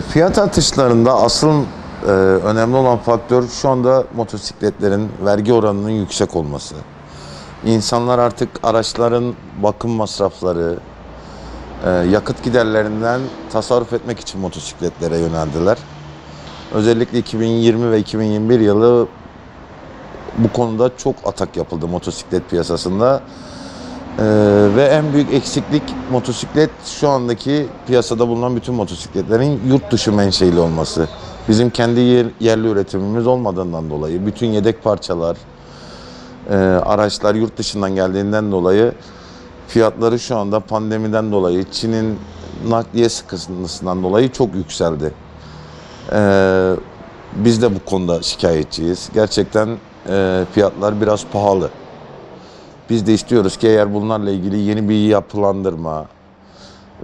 Fiyat artışlarında asıl önemli olan faktör şu anda motosikletlerin vergi oranının yüksek olması. İnsanlar artık araçların bakım masrafları, yakıt giderlerinden tasarruf etmek için motosikletlere yöneldiler. Özellikle 2020 ve 2021 yılı bu konuda çok atak yapıldı motosiklet piyasasında. Ve en büyük eksiklik motosiklet şu andaki piyasada bulunan bütün motosikletlerin yurt dışı menşeili olması. Bizim kendi yerli üretimimiz olmadığından dolayı bütün yedek parçalar, araçlar yurt dışından geldiğinden dolayı fiyatları şu anda pandemiden dolayı, Çin'in nakliye sıkıntısından dolayı çok yükseldi. Biz de bu konuda şikayetçiyiz. Gerçekten fiyatlar biraz pahalı. Biz de istiyoruz ki eğer bunlarla ilgili yeni bir yapılandırma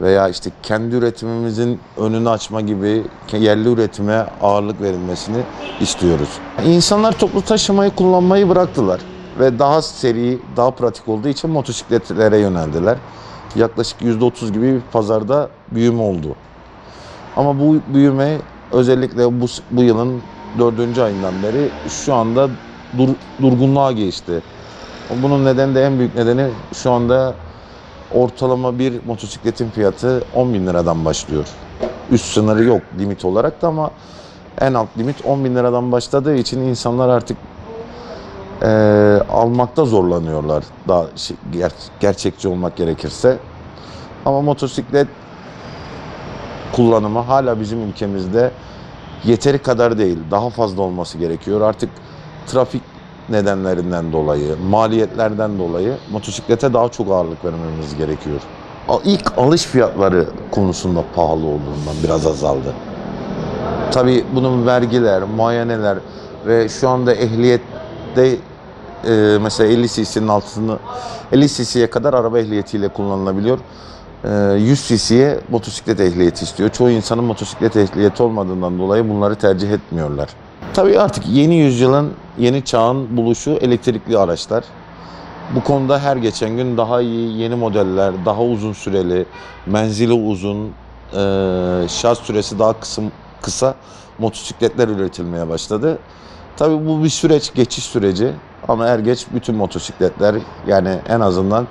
veya işte kendi üretimimizin önünü açma gibi yerli üretime ağırlık verilmesini istiyoruz. İnsanlar toplu taşımayı kullanmayı bıraktılar ve daha seri, daha pratik olduğu için motosikletlere yöneldiler. Yaklaşık %30 gibi bir pazarda büyüme oldu. Ama bu büyüme özellikle bu yılın 4. ayından beri şu anda durgunluğa geçti. Bunun nedeni de en büyük nedeni şu anda ortalama bir motosikletin fiyatı 10.000 liradan başlıyor. Üst sınırı yok limit olarak da ama en alt limit 10.000 liradan başladığı için insanlar artık almakta zorlanıyorlar daha gerçekçi olmak gerekirse. Ama motosiklet kullanımı hala bizim ülkemizde yeteri kadar değil, daha fazla olması gerekiyor. Artık trafik nedenlerinden dolayı, maliyetlerden dolayı motosiklete daha çok ağırlık vermemiz gerekiyor. İlk alış fiyatları konusunda pahalı olduğundan biraz azaldı. Tabii bunun vergiler, muayeneler ve şu anda ehliyette mesela 50 cc'nin altını 50 cc'ye kadar araba ehliyetiyle kullanılabiliyor. 100 cc'ye motosiklet ehliyeti istiyor. Çoğu insanın motosiklet ehliyeti olmadığından dolayı bunları tercih etmiyorlar. Tabii artık yeni yüzyılın, yeni çağın buluşu elektrikli araçlar. Bu konuda her geçen gün daha iyi yeni modeller, daha uzun süreli, menzili uzun, şarj süresi daha kısa motosikletler üretilmeye başladı. Tabii bu bir süreç, geçiş süreci ama er geç bütün motosikletler yani en azından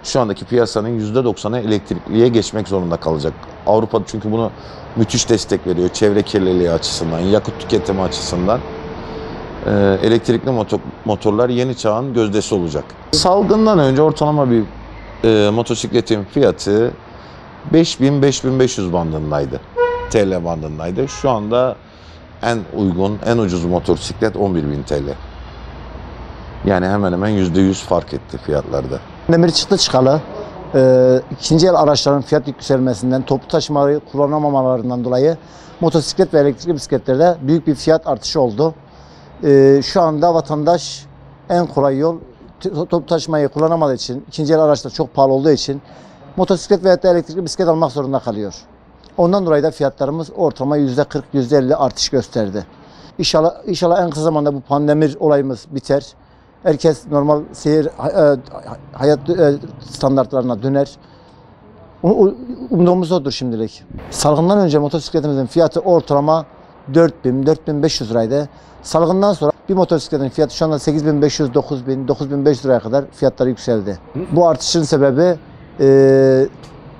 şu andaki piyasanın %90'ı elektrikliye geçmek zorunda kalacak. Avrupa çünkü bunu müthiş destek veriyor. Çevre kirliliği açısından, yakıt tüketimi açısından. Elektrikli motorlar yeni çağın gözdesi olacak. Salgından önce ortalama bir motosikletin fiyatı 5.000-5.500 bandındaydı. TL bandındaydı. Şu anda en uygun, en ucuz motosiklet 11.000 TL. Yani hemen hemen %100 fark etti fiyatlarda. Demir çıktı çıkalı ikinci el araçların fiyat yükselmesinden, toplu taşımayı kullanamamalarından dolayı motosiklet ve elektrikli bisikletlerde büyük bir fiyat artışı oldu. Şu anda vatandaş en kolay yol toplu taşımayı kullanamadığı için, ikinci el araçlar çok pahalı olduğu için motosiklet veya elektrikli bisiklet almak zorunda kalıyor. Ondan dolayı da fiyatlarımız ortalama %40, %50 artış gösterdi. İnşallah en kısa zamanda bu pandemi olayımız biter. Herkes normal seyir, hayat standartlarına döner. Umduğumuz odur şimdilik. Salgından önce motosikletimizin fiyatı ortalama 4.000-4.500 liraydı. Salgından sonra bir motosikletin fiyatı şu anda 8.500, 9.000, 9.500 liraya kadar fiyatları yükseldi. Bu artışın sebebi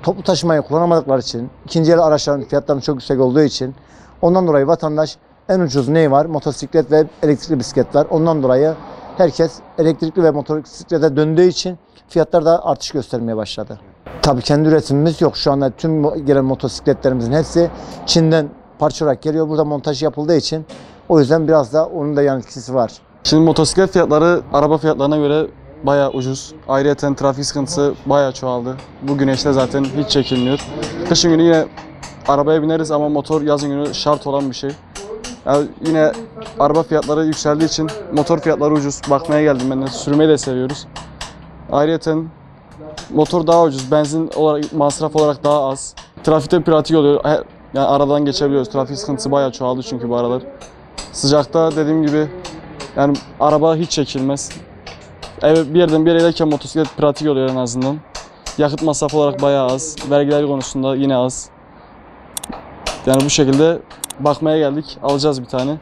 toplu taşımayı kullanamadıkları için, ikinci el araçların fiyatlarının çok yüksek olduğu için, ondan dolayı vatandaş en ucuz ne var? Motosiklet ve elektrikli bisiklet var. Ondan dolayı herkes elektrikli ve motosiklete döndüğü için fiyatlar da artış göstermeye başladı. Tabii kendi üretimimiz yok. Şu anda tüm gelen motosikletlerimizin hepsi Çin'den parça olarak geliyor. Burada montaj yapıldığı için o yüzden biraz da onun da yan etkisi var. Şimdi motosiklet fiyatları araba fiyatlarına göre bayağı ucuz. Ayrıyeten trafik sıkıntısı bayağı çoğaldı. Bu güneşte zaten hiç çekilmiyor. Kışın günü yine arabaya bineriz ama motor yazın günü şart olan bir şey. Yani yine araba fiyatları yükseldiği için motor fiyatları ucuz. Bakmaya geldim ben de. Sürmeyi de seviyoruz. Ayrıyeten motor daha ucuz. Benzin olarak, masraf olarak daha az. Trafikte pratik oluyor. Yani aradan geçebiliyoruz. Trafik sıkıntısı bayağı çoğaldı çünkü bu aralar. Sıcakta dediğim gibi yani araba hiç çekilmez. Bir yerden bir yere giderken motosiklet pratik oluyor en azından. Yakıt masrafı olarak bayağı az. Vergiler konusunda yine az. Yani bu şekilde bakmaya geldik. Alacağız bir tane.